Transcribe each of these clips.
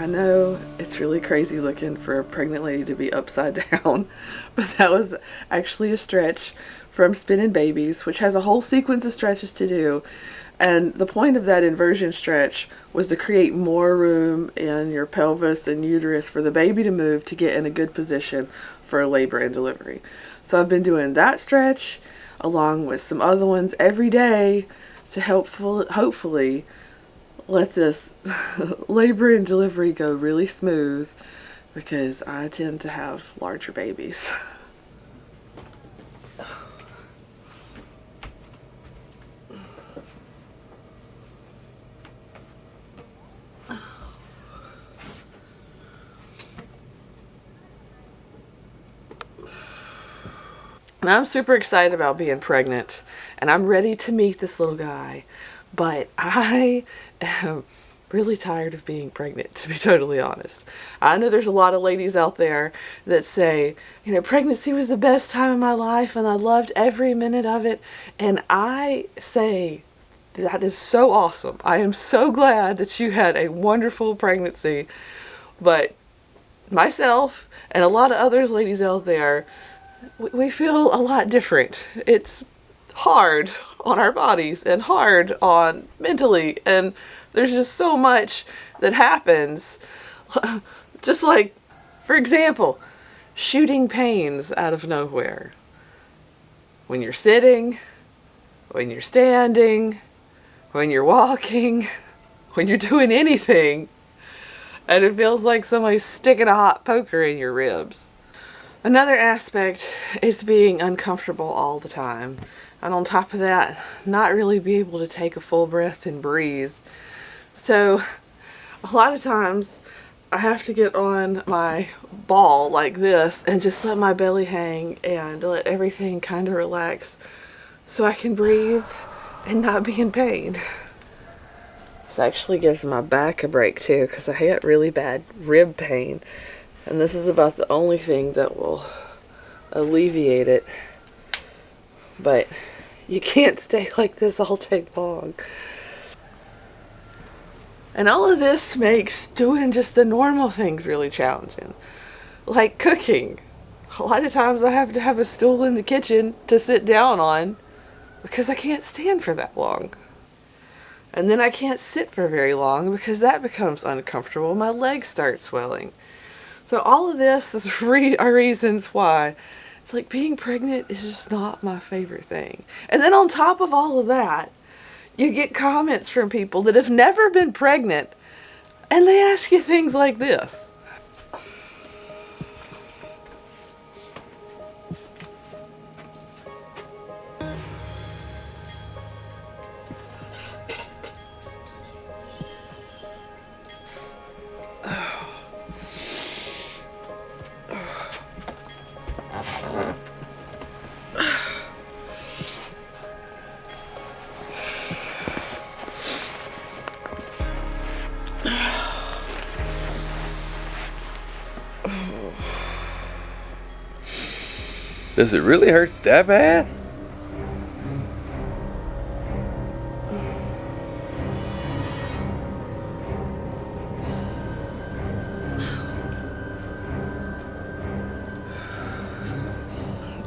I know it's really crazy looking for a pregnant lady to be upside down, but that was actually a stretch from Spinning Babies, which has a whole sequence of stretches to do. And the point of that inversion stretch was to create more room in your pelvis and uterus for the baby to move to get in a good position for labor and delivery. So I've been doing that stretch along with some other ones every day to hopefully let this labor and delivery go really smooth, because I tend to have larger babies. And I'm super excited about being pregnant, and I'm ready to meet this little guy, but I am really tired of being pregnant, to be totally honest. I know there's a lot of ladies out there that say, you know, pregnancy was the best time of my life and I loved every minute of it. And I say, that is so awesome. I am so glad that you had a wonderful pregnancy. But myself and a lot of other ladies out there, we feel a lot different. It's hard on our bodies and hard on mentally, and there's just so much that happens. Just like, for example, shooting pains out of nowhere. When you're sitting, when you're standing, when you're walking, when you're doing anything, and it feels like somebody's sticking a hot poker in your ribs. Another aspect is being uncomfortable all the time. And on top of that, not really be able to take a full breath and breathe. So a lot of times I have to get on my ball like this and just let my belly hang and let everything kind of relax so I can breathe and not be in pain. This actually gives my back a break too, because I had really bad rib pain. And this is about the only thing that will alleviate it. But you can't stay like this all day long. And all of this makes doing just the normal things really challenging. Like cooking. A lot of times I have to have a stool in the kitchen to sit down on because I can't stand for that long. And then I can't sit for very long because that becomes uncomfortable. My legs start swelling. So all of this is are reasons why it's like being pregnant is just not my favorite thing. And then on top of all of that, you get comments from people that have never been pregnant, and they ask you things like this. Does it really hurt that bad?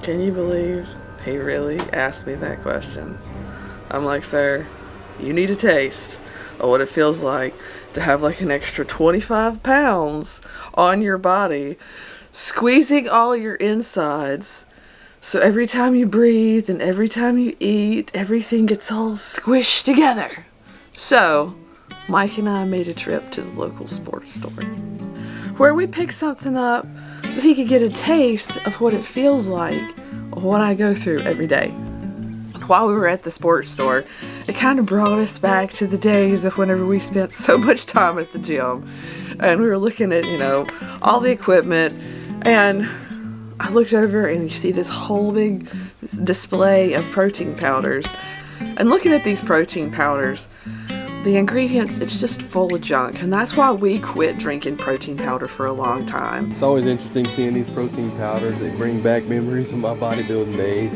Can you believe he really asked me that question? I'm like, sir, you need a taste of what it feels like to have like an extra 25 pounds on your body, squeezing all your insides. So every time you breathe and every time you eat, everything gets all squished together. So Mike and I made a trip to the local sports store where we picked something up so he could get a taste of what it feels like, what I go through every day. While we were at the sports store, it kind of brought us back to the days of whenever we spent so much time at the gym. And we were looking at, you know, all the equipment, and I looked over and you see this whole big display of protein powders. And looking at these protein powders, the ingredients, it's just full of junk. And that's why we quit drinking protein powder for a long time. It's always interesting seeing these protein powders. They bring back memories of my bodybuilding days.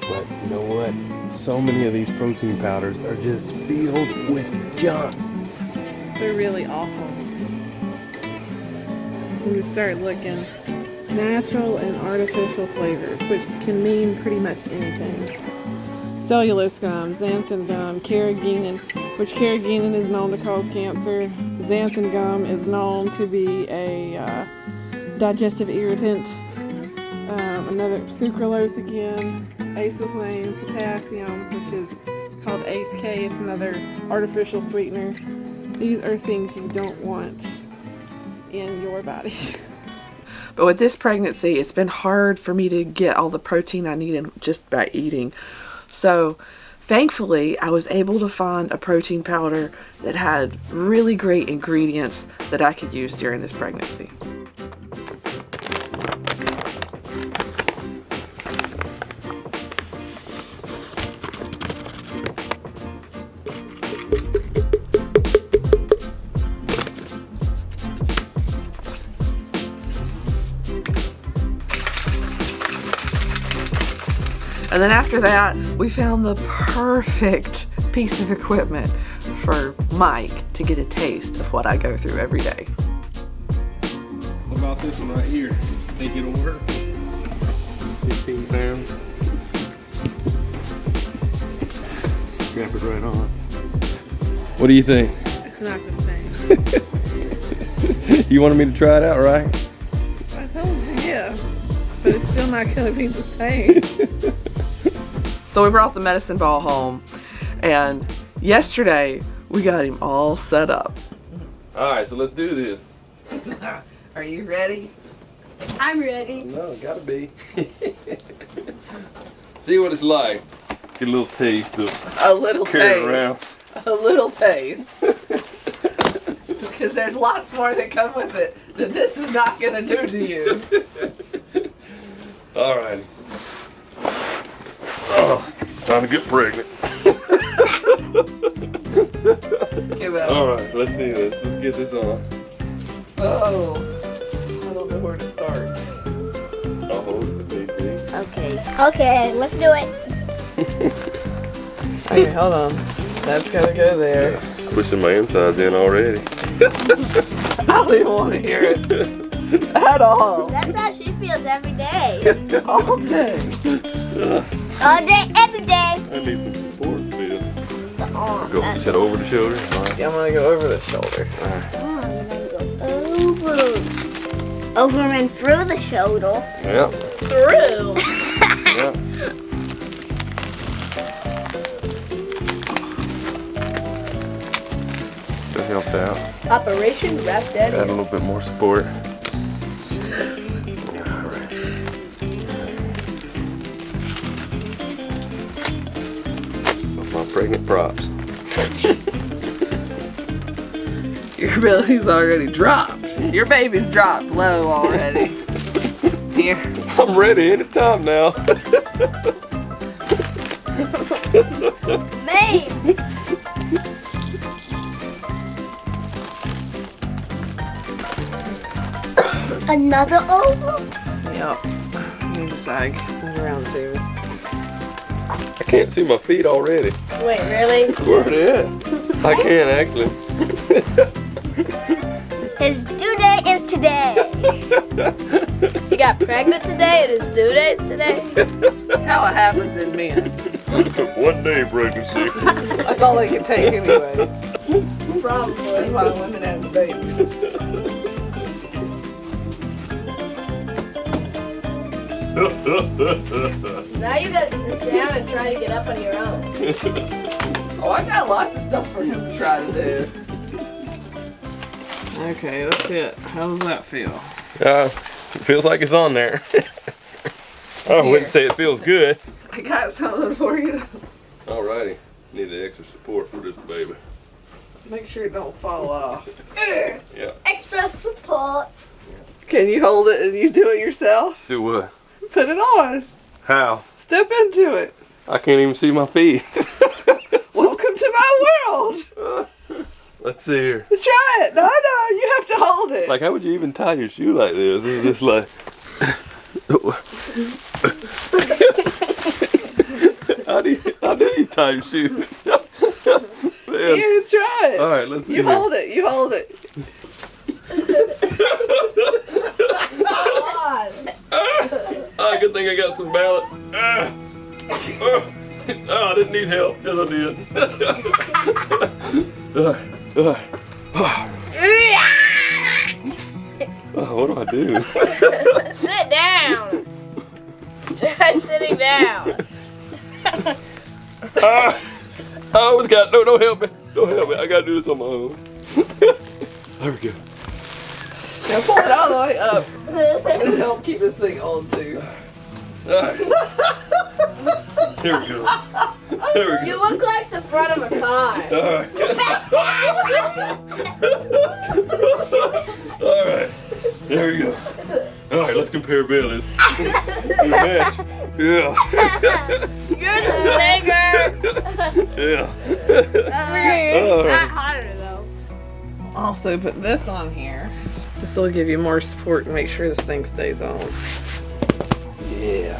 But you know what? So many of these protein powders are just filled with junk. They're really awful. can just start looking. Natural and artificial flavors, which can mean pretty much anything. Cellulose gum, xanthan gum, carrageenan, which carrageenan is known to cause cancer. Xanthan gum is known to be a digestive irritant. Another sucralose again, acetylene, potassium, which is called ACE-K. It's another artificial sweetener. These are things you don't want in your body. But with this pregnancy, it's been hard for me to get all the protein I needed just by eating. So thankfully, I was able to find a protein powder that had really great ingredients that I could use during this pregnancy. And then after that, we found the perfect piece of equipment for Mike to get a taste of what I go through every day. What about this one right here? Think it'll work? 16 pounds. Strap it right on. What do you think? It's not the same. You wanted me to try it out, right? I told you, yeah. But it's still not going to be the same. So we brought the medicine ball home, and yesterday we got him all set up. Alright, so let's do this. Are you ready? I'm ready. No, gotta be. See what it's like. Get a little taste of A little carrying taste. around. A little taste. Because there's lots more that come with it that this is not going to do to you. Alright. Oh, time to get pregnant. Alright, let's see this. Let's get this on. Oh, I don't know where to start. I'll hold it if need be. Okay. Okay, let's do it. Okay, hold on. That's got to go there. Pushing my insides in already. I don't even want to hear it at all. That's how she feels every day. All day. All day, every day. I need some support for this. Go, you said over the shoulder? Right. Yeah, I'm going to go over the shoulder. Over and through the shoulder. Yeah. Through. Yeah. That helped out. Operation Wrap Daddy. Add a little bit more support. My pregnant props. Your belly's already dropped. Your baby's dropped low already. Here. I'm ready anytime now. Me. Another oval? Yep. Move sag. Move around too. I can't see my feet already. Wait, really? Where are they at? I can't actually. His due date is today. You got pregnant today and his due date's today? That's how it happens in men. 1 day pregnancy. That's all they can take anyway. Probably. That's why women have the babies. Now you gotta sit down and try to get up on your own. Oh, I got lots of stuff for him to try to do. Okay, that's it. How does that feel? It feels like it's on there. I wouldn't say it feels good. I got something for you. Alrighty. Need the extra support for this baby. Make sure it don't fall off. Yeah. Extra support. Can you hold it and you do it yourself? Do what? Put it on. How? Step into it. I can't even see my feet. Welcome to my world. Let's see here. Try it. No, you have to hold it. Like, how would you even tie your shoe like this? It's just like... How do you tie your shoes? Here, try it. All right, let's see. You hold it. You hold it. Oh, good thing I got some balance. Oh, I didn't need help. Yes, I did. Oh, what do I do? Sit down. Try sitting down. I always got, no, don't help me. Don't help me. I gotta do this on my own. There we go. Now pull it all the way up and help keep this thing on too. Alright. Here we go. There we You go. look like the front of a car. Alright. Alright. There we go. Alright, let's compare bellies. Match. Yeah. Yours is bigger. Yeah. Not harder though. Also put this on here. This will give you more support and make sure this thing stays on. Yeah.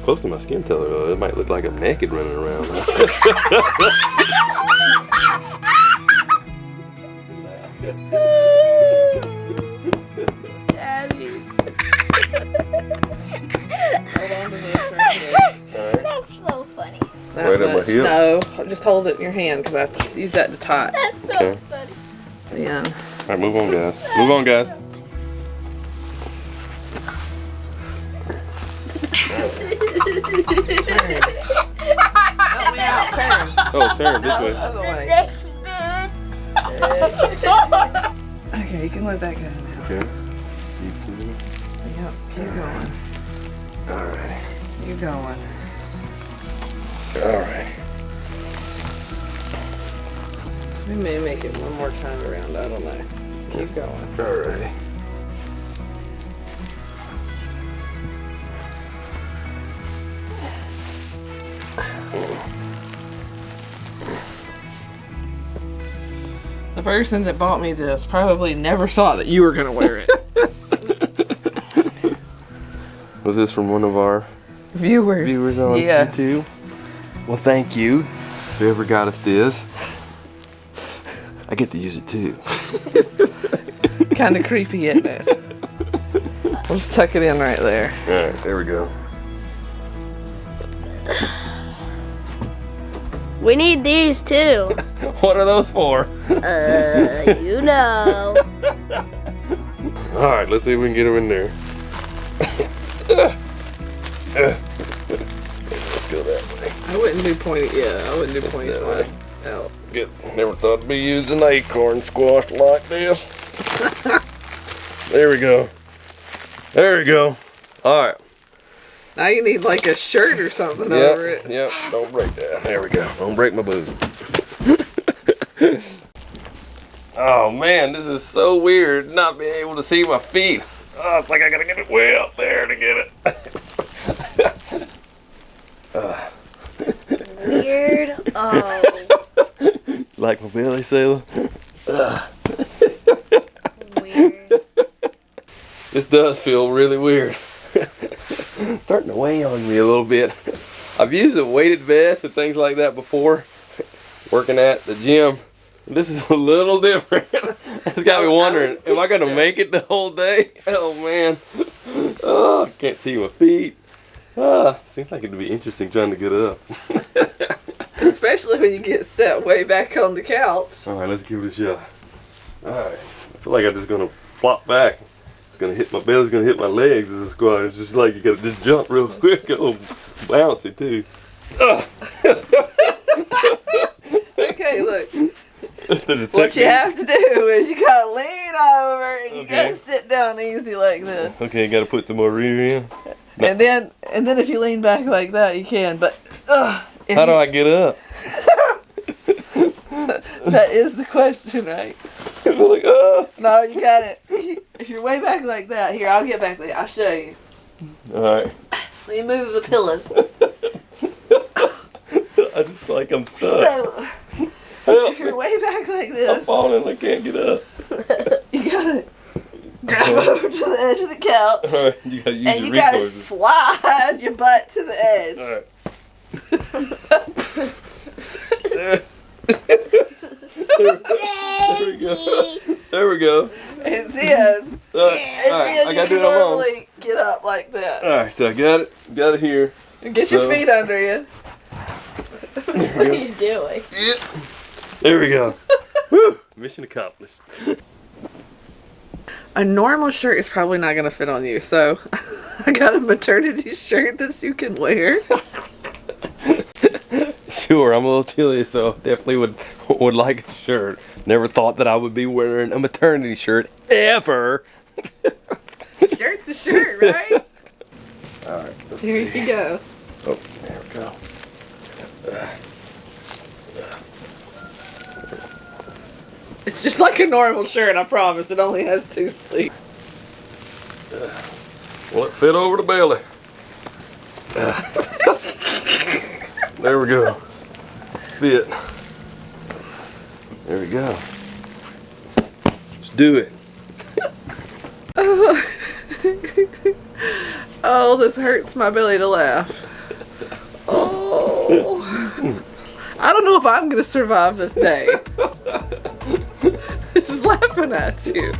Close to my skin color though. It might look like I'm naked running around. Daddy. Hold on to this right here. That's so funny. That Right at my much. heel? No, just hold it in your hand because I have to use that to tie. That's so Okay. funny. Then Alright, move on, guys. Move on, guys. help me out, turn. Oh, turn this way. Other way. Okay, you can let that go now. Okay. Yep, keep going. Alright. Keep going. Alright. We may make it one more time around. I don't know. Keep going. Alright. The person that bought me this probably never thought that you were gonna wear it. Was this from one of our Viewers on yeah. YouTube? Well, thank you. Whoever got us this. I get to use it too. Kind of creepy, isn't it? We'll just tuck it in right there. Alright, there we go. We need these too. What are those for? You know. Alright, let's see if we can get them in there. Let's go that way. I wouldn't do pointy. Yeah, I wouldn't do pointy that slide out. Never thought to be using acorn squash like this. There we go. There we go. Alright. Now you need like a shirt or something over it. Yep, don't break that. There we go. Don't break my boob. Oh man, this is so weird not being able to see my feet. Oh, it's like I gotta get it way up there to get it. Weird. Oh. Like my belly, Sailor? Weird. This does feel really weird. Starting to weigh on me a little bit. I've used a weighted vest and things like that before, working at the gym. This is a little different. It's got me wondering, am I gonna make it the whole day? Oh man. Oh, I can't see my feet. Seems like it'd be interesting trying to get up. Especially when you get set way back on the couch. Alright, let's give it a shot. Alright. I feel like I'm just gonna flop back. It's gonna hit my belly's gonna hit my legs as a squat. It's just like you gotta just jump real quick, a little bouncy too. Okay, look. There's a What you technique. have to do is you gotta lean over and you Okay. gotta sit down easy like this. Okay, gotta put some more rear in. And then if you lean back like that, you can. But How do I get up? That is the question, right? I'm like, No, you got it. If you're way back like that, here, I'll get back there. I'll show you. Alright. Let me move the pillows. I just like I'm stuck. So, Help if me. you're way back like I'm this, falling, I can't get up. you gotta grab over to the edge of the couch. Alright, you gotta use And your you gotta resources. slide your butt to the edge. Alright. There we go. There we go. And then, I gotta do it alone. normally get up like that. Alright, so I got it here. And get your feet under you. What are you doing? There we go. Woo! Mission accomplished. A normal shirt is probably not going to fit on you, so I got a maternity shirt that you can wear. Sure, I'm a little chilly, so definitely would like a shirt. Never thought that I would be wearing a maternity shirt ever. Shirt's a shirt, right? Alright, Here you go. Oh, there we go. It's just like a normal shirt, I promise. It only has 2 sleeves. Well, it fit over the belly. There we go. Fit. There we go. Let's do it. Oh, this hurts my belly to laugh. Oh. I don't know if I'm going to survive this day. Just laughing at you.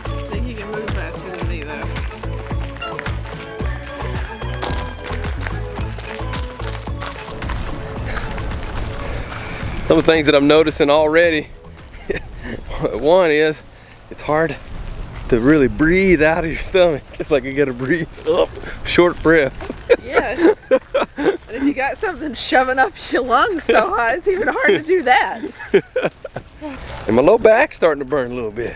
I think you can move faster than me, though. Some of the things that I'm noticing already. One is, it's hard to really breathe out of your stomach. It's like you gotta breathe up, short breaths. Yes. And if you got something shoving up your lungs so high, it's even hard to do that. And my low back's starting to burn a little bit.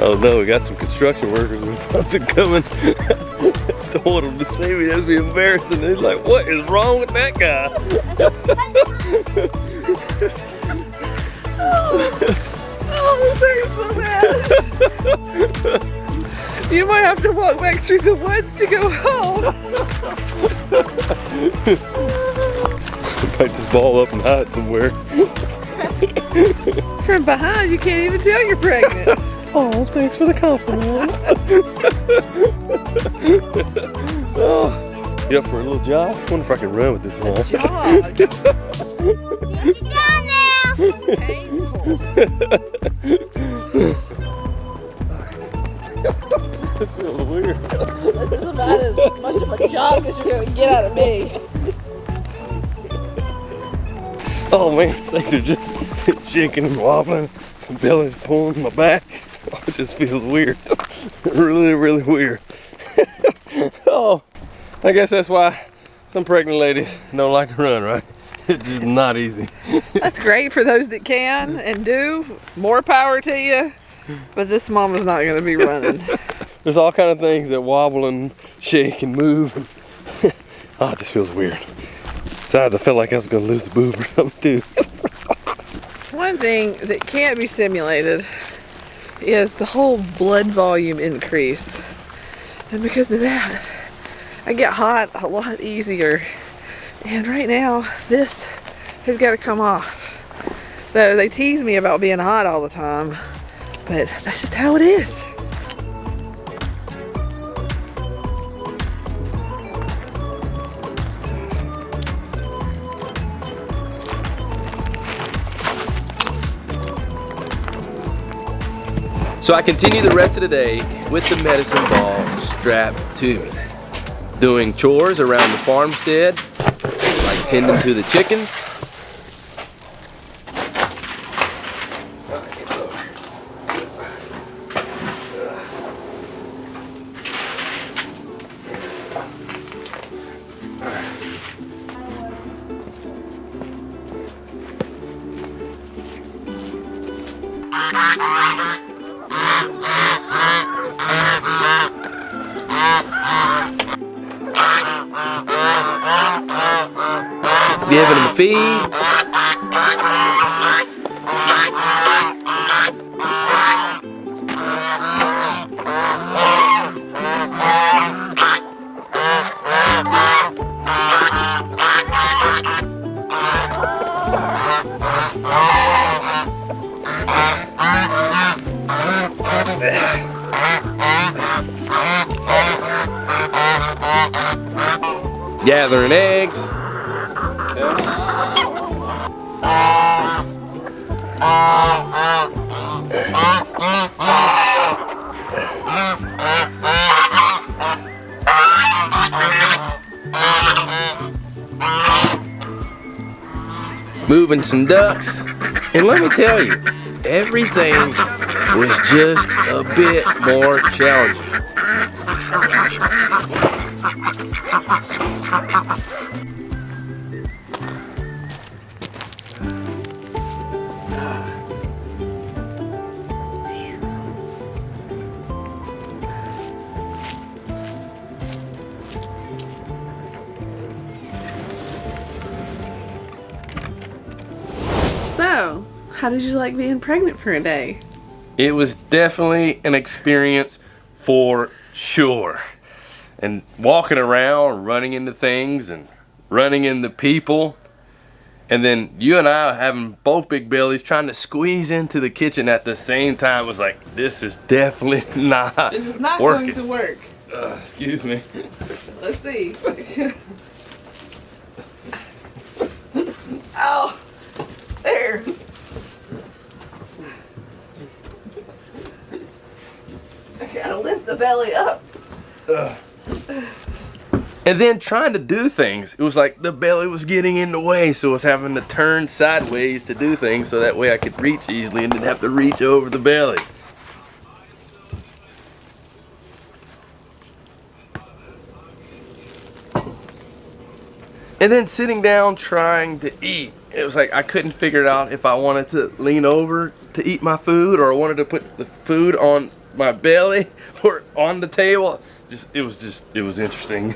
Oh no, we got some construction workers or something coming. Don't want them to see me, that'd be embarrassing. They're like, what is wrong with that guy? Oh, this hurts so bad. You might have to walk back through the woods to go home. Might just ball up and hide somewhere. From behind, you can't even tell you're pregnant. Oh, thanks for the compliment. Oh, you up for a little jog? I wonder if I can run with this one. Jog. Get you down now. Painful. This feels weird. This is about as much of a jog as you're going to get out of me. Oh man, things are just shaking and wobbling. My belly's pulling my back. Oh, it just feels weird. Really, really weird. Oh, I guess that's why some pregnant ladies don't like to run, right? It's just not easy. That's great for those that can and do. More power to you. But this mama's not going to be running. There's all kind of things that wobble and shake and move. Oh, it just feels weird. Besides, I felt like I was going to lose the boob or something too. One thing that can't be simulated is the whole blood volume increase. And because of that, I get hot a lot easier. And right now, this has got to come off. Though they tease me about being hot all the time, but that's just how it is. So I continue the rest of the day with the medicine ball strapped to me, doing chores around the farmstead, like tending to the chickens. Giving them a feed. Gathering eggs. Moving some ducks. And let me tell you, everything was just a bit more challenging. So, how did you like being pregnant for a day? It was definitely an experience for sure. And walking around, running into things and running into people. And then you and I having both big bellies trying to squeeze into the kitchen at the same time was like, this is definitely not This is not working. going to work. Excuse me. Let's see. Ow! There. I gotta lift the belly up. And then trying to do things, it was like the belly was getting in the way, so I was having to turn sideways to do things so that way I could reach easily and didn't have to reach over the belly. And then sitting down trying to eat, it was like I couldn't figure it out if I wanted to lean over to eat my food or I wanted to put the food on my belly or on the table. It was interesting.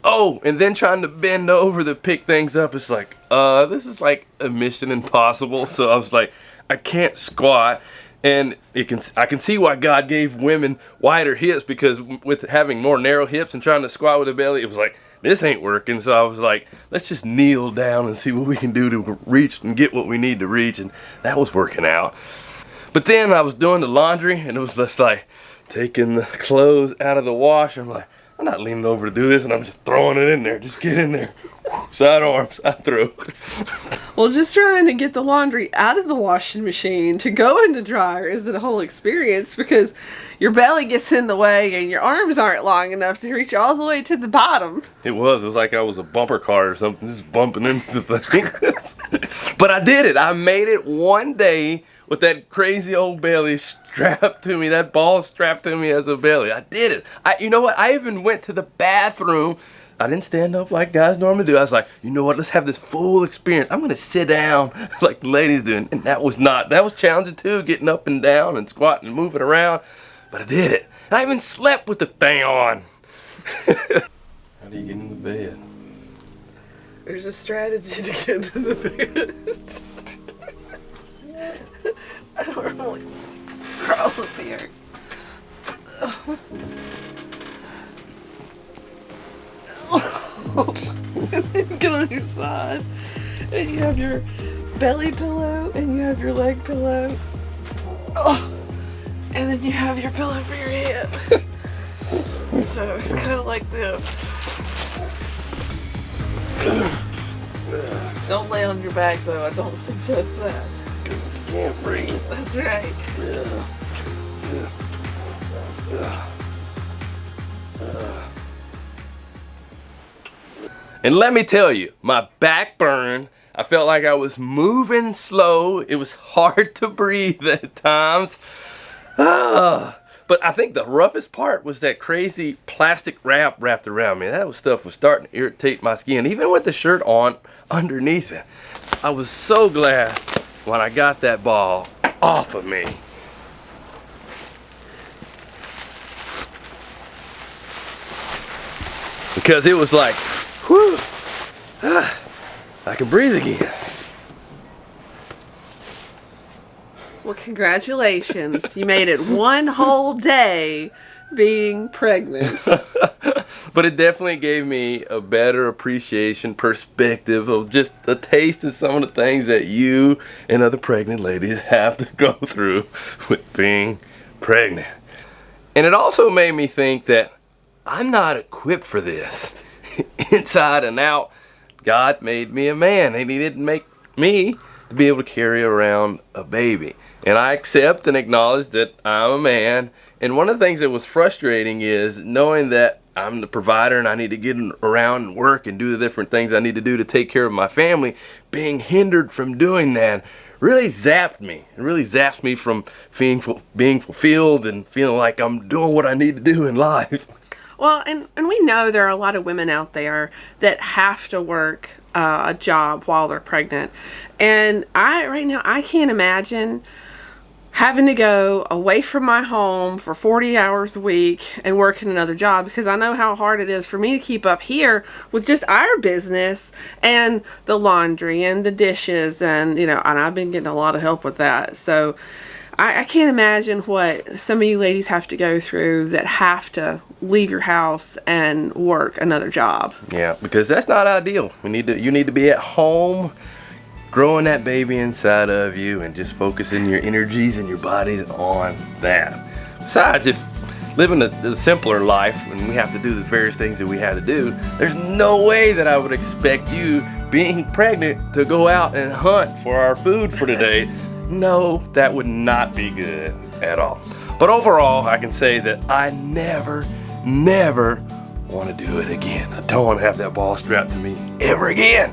Oh, and then trying to bend over to pick things up. It's like, this is like a mission impossible. So I was like, I can't squat. And I can see why God gave women wider hips, because with having more narrow hips and trying to squat with a belly, it was like, this ain't working. So I was like, let's just kneel down and see what we can do to reach and get what we need to reach. And that was working out. But then I was doing the laundry and it was just like taking the clothes out of the wash. I'm like, I'm not leaning over to do this, and I'm just throwing it in there. Just get in there. Side arms, side throw. Well, just trying to get the laundry out of the washing machine to go in the dryer is the whole experience, because your belly gets in the way and your arms aren't long enough to reach all the way to the bottom. It was like I was a bumper car or something, just bumping into the thing. But I did it. I made it one day with that crazy old belly strapped to me, that ball strapped to me as a belly. I did it. You know what? I even went to the bathroom. I didn't stand up like guys normally do. I was like, you know what? Let's have this full experience. I'm gonna sit down like the ladies do. And that was challenging too, getting up and down and squatting and moving around. But I did it. And I even slept with the thing on. How do you get in the bed? There's a strategy to get into the bed. I don't normally crawl up here. And then get on your side. And you have your belly pillow and you have your leg pillow. Oh. And then you have your pillow for your head. So it's kind of like this. Don't lay on your back though, I don't suggest that. Can't breathe. That's right. And let me tell you, my back burned. I felt like I was moving slow. It was hard to breathe at times. But I think the roughest part was that crazy plastic wrap wrapped around me. That stuff was starting to irritate my skin, even with the shirt on underneath it. I was so glad when I got that ball off of me. Because it was like, whew, I can breathe again. Well, congratulations. You made it one whole day being pregnant. But it definitely gave me a better appreciation, perspective of just a taste of some of the things that you and other pregnant ladies have to go through with being pregnant. And it also made me think that I'm not equipped for this. Inside and out, God made me a man, and He didn't make me to be able to carry around a baby. And I accept and acknowledge that I'm a man. And one of the things that was frustrating is knowing that I'm the provider and I need to get around and work and do the different things I need to do to take care of my family. Being hindered from doing that really zapped me. It really zaps me from being fulfilled and feeling like I'm doing what I need to do in life. Well, and we know there are a lot of women out there that have to work a job while they're pregnant. And right now, I can't imagine having to go away from my home for 40 hours a week and work in another job, because I know how hard it is for me to keep up here with just our business and the laundry and the dishes, and and I've been getting a lot of help with that. So I can't imagine what some of you ladies have to go through that have to leave your house and work another job. Yeah, because that's not ideal. You need to be at home growing that baby inside of you and just focusing your energies and your bodies on that. Besides, if living a simpler life and we have to do the various things that we have to do, there's no way that I would expect you being pregnant to go out and hunt for our food for today. No, that would not be good at all. But overall, I can say that I never want to do it again. I don't want to have that ball strapped to me ever again.